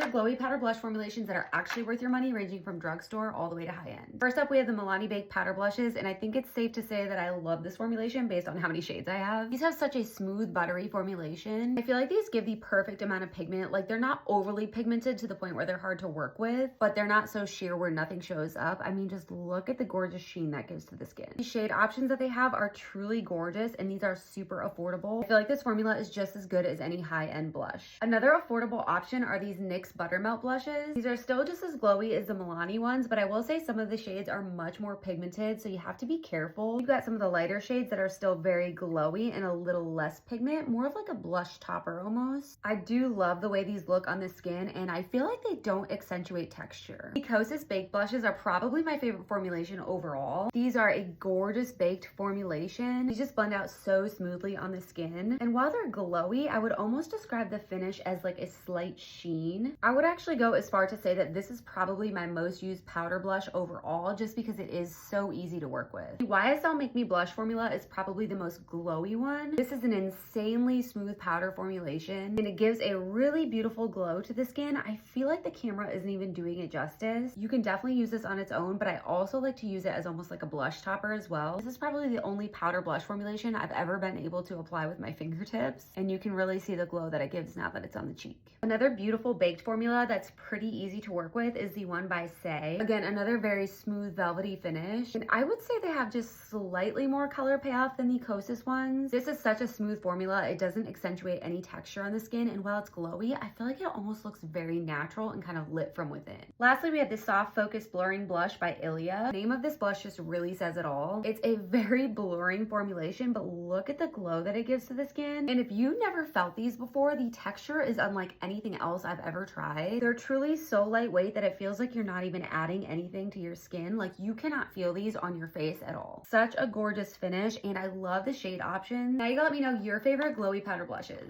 are glowy powder blush formulations that are actually worth your money, ranging from drugstore all the way to high-end. First up, we have the Milani Baked Powder Blushes, and I think it's safe to say that I love this formulation based on how many shades I have. These have such a smooth, buttery formulation. I feel like these give the perfect amount of pigment. Like, they're not overly pigmented to the point where they're hard to work with, but they're not so sheer where nothing shows up. I mean, just look at the gorgeous sheen that gives to the skin. The shade options that they have are truly gorgeous, and these are super affordable. I feel like this formula is just as good as any high-end blush. Another affordable option are these NYX Buttermelt blushes. These are still just as glowy as the Milani ones, but I will say some of the shades are much more pigmented, so you have to be careful. You've got some of the lighter shades that are still very glowy and a little less pigment, more of like a blush topper almost. I do love the way these look on the skin, and I feel like they don't accentuate texture. The Kosas baked blushes are probably my favorite formulation overall. These are a gorgeous baked formulation. These just blend out so smoothly on the skin, and while they're glowy, I would almost describe the finish as like a slight sheen. I would actually go as far to say that this is probably my most used powder blush overall, just because it is so easy to work with. The YSL Make Me Blush formula is probably the most glowy one. This is an insanely smooth powder formulation, and it gives a really beautiful glow to the skin. I feel like the camera isn't even doing it justice. You can definitely use this on its own, but I also like to use it as almost like a blush topper as well. This is probably the only powder blush formulation I've ever been able to apply with my fingertips, and you can really see the glow that it gives now that it's on the cheek. Another beautiful baked formula that's pretty easy to work with is the one by Say. Again, another very smooth velvety finish, and I would say they have just slightly more color payoff than the Kosas ones. This is such a smooth formula, it doesn't accentuate any texture on the skin, and while it's glowy, I feel like it almost looks very natural and kind of lit from within. Lastly, we have the Soft Focus Blurring Blush by Ilia. The name of this blush just really says it all. It's a very blurring formulation, but look at the glow that it gives to the skin. And if you've never felt these before, the texture is unlike anything else I've ever tried. They're truly so lightweight that it feels like you're not even adding anything to your skin. Like, you cannot feel these on your face at all. Such a gorgeous finish, and I love the shade options. Now you gotta let me know your favorite glowy powder blushes.